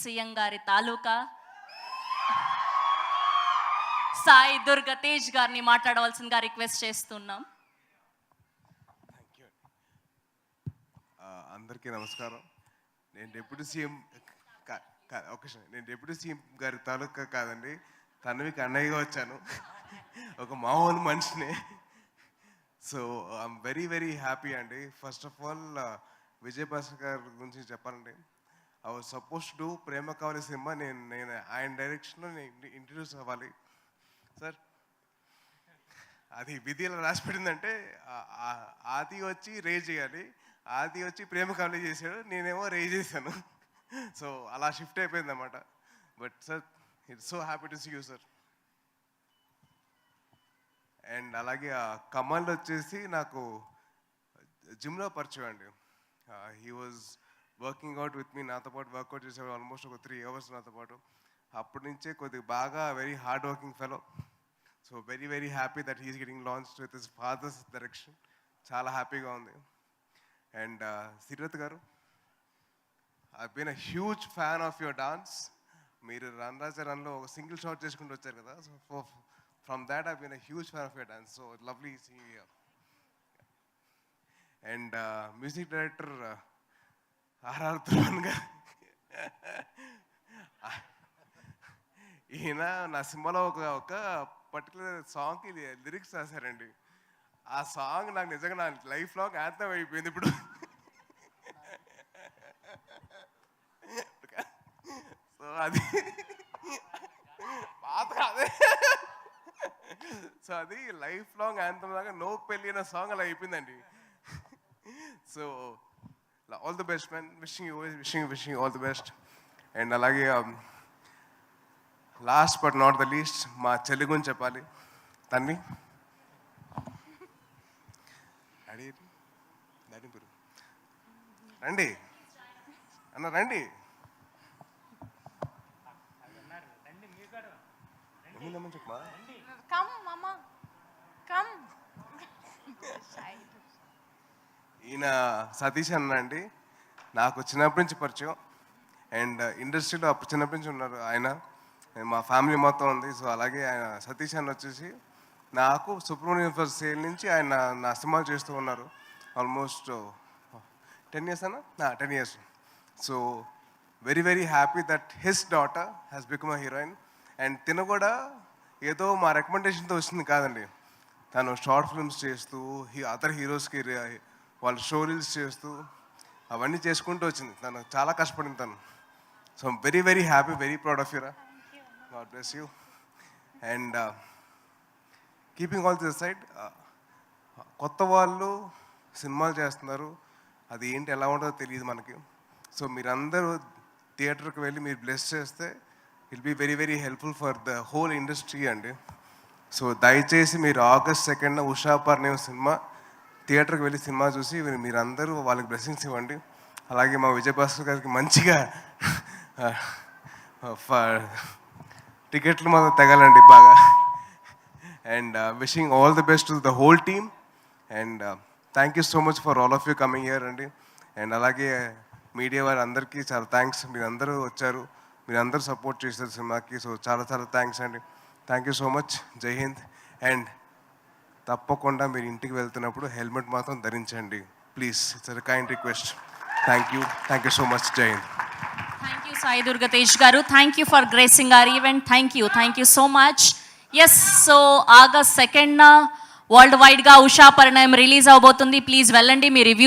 CM గారి తాలూకా సాయి దుర్గ తేజ్ గారిని మాట్లాడవలసిందిగా రిక్వెస్ట్ చేస్తున్నాం. అందరికీ నమస్కారం. నేను డిప్యూటీ సీఎం నేను డిప్యూటీ సీఎం గారి తాలూకా కాదండి, తనవికి అన్నయ్యగా వచ్చాను. ఒక మామూలు మనిషిని. So I'm very very happy అండి. First of all Vijay Bhaskar గారి గురించి చెప్పాలండి. I was suppose to do Prema Kavali సినిమా. నేను ఆయన డైరెక్షన్లో నేను ఇంట్రడ్యూస్ అవ్వాలి సార్. అది విధిలో రాసి పెట్టిందంటే ఆది వచ్చి రేజ్ చేయాలి, ఆది వచ్చి ప్రేమ కావాలి చేశాడు, నేనేమో రేజ్ చేశాను. సో అలా షిఫ్ట్ అయిపోయింది అన్నమాట. But sir it's so happy to see you sir. And అలాగే కమల్ వచ్చేసి నాకు జిమ్లో పరిచయం అండి. He was working out with me, నాతో పాటు వర్కౌట్ చేసేవాడు ఆల్మోస్ట్ ఒక 3 hours నాతో పాటు. అప్పటి నుంచే కొద్దిగా బాగా very hard working fellow. So very very happy that he's getting launched with his father's direction. చాలా హ్యాపీగా ఉంది. అండ్ సిరత్ గారు, I been a huge fan of your dance. మీరు రన్ రాజా రన్లో ఒక సింగిల్ షాట్ చేసుకుంటూ వచ్చారు కదా. So from that I been a huge fan of your dance. So lovely see. And music director RR Dhruvan గారు, ఈయన నా సినిమాలో ఒక పర్టికులర్ సాంగ్కి లిరిక్స్ రాశారండి. ఆ సాంగ్ నాకు నిజంగా నా లైఫ్ లాంగ్ యాంథమ్ అయిపోయింది ఇప్పుడు. సో అది పాత అదే. సో అది లైఫ్ లాంగ్ యాంథమ్ లాగా నో పెళ్ళి అనే సాంగ్ అలా అయిపోయిందండి. So all the best man, wishing all the best. And అలాగే last but not the least మా చెల్లి గురించి చెప్పాలి. తన్ని రండి అన్న, రండి. ఈయన సతీష్ అన్న అండి, నాకు చిన్నప్పటి నుంచి పరిచయం. అండ్ ఇండస్ట్రీలో అప్పుడు చిన్నప్పటి నుంచి ఉన్నారు ఆయన. మా ఫ్యామిలీ మొత్తం ఉంది. సో అలాగే ఆయన సతీష్ అన్న వచ్చేసి నాకు సుబ్రహ్మణ్యం ఫర్ సేల్ నుంచి ఆయన నా సినిమాలు చేస్తూ ఉన్నారు. ఆల్మోస్ట్ 10 years అన్న, 10 years. So very very happy that his daughter has become a heroine. And తిన కూడా ఏదో మా రికమెండేషన్తో వచ్చింది కాదండి. తను షార్ట్ ఫిల్మ్స్ చేస్తూ అదర్ హీరోస్కి వాళ్ళ స్టోరీస్ చేస్తూ అవన్నీ చేసుకుంటూ వచ్చింది. తను చాలా కష్టపడింది తను. So very very happy, very proud of యూరా. God bless you. And keeping all this side, కొత్త వాళ్ళు సినిమాలు చేస్తున్నారు, అది ఏంటి ఎలా ఉంటుందో తెలియదు మనకి. సో మీరందరూ థియేటర్కి వెళ్ళి మీరు బ్లెస్ చేస్తే will be very very helpful for the whole industry అండి. సో దయచేసి మీరు August 2nd Usha Parinayam cinema థియేటర్కి వెళ్ళి సినిమా చూసి మీరందరూ వాళ్ళకి బ్లెస్సింగ్స్ ఇవ్వండి. అలాగే మా విజయ్ భాస్కర్ గారికి మంచిగా టికెట్లు మాత్రం తగలండి బాగా. And wishing all the best to the whole team. And thank you so much for all of you coming here అండి. అండ్ అలాగే మీడియా వారి అందరికీ చాలా థ్యాంక్స్. మీరందరూ వచ్చారు, మీరందరూ సపోర్ట్ చేశారు సినిమాకి. సో చాలా చాలా థ్యాంక్స్ అండి. Thank you so much. Jai Hind. And తప్పకుండా మీరు ఇంటికి వెళ్తున్నప్పుడు హెల్మెట్ మాత్రం ధరించండి please. It's a kind request. Thank you so much. Jai Hind. Thank you Sai Durga Tej గారు. Thank you for gracing our event. Thank you so much. Yes, so August 2nd world వైడ్గా Usha Parinayam release అవబోతుంది. Please వెళ్ళండి, మీ రివ్యూస్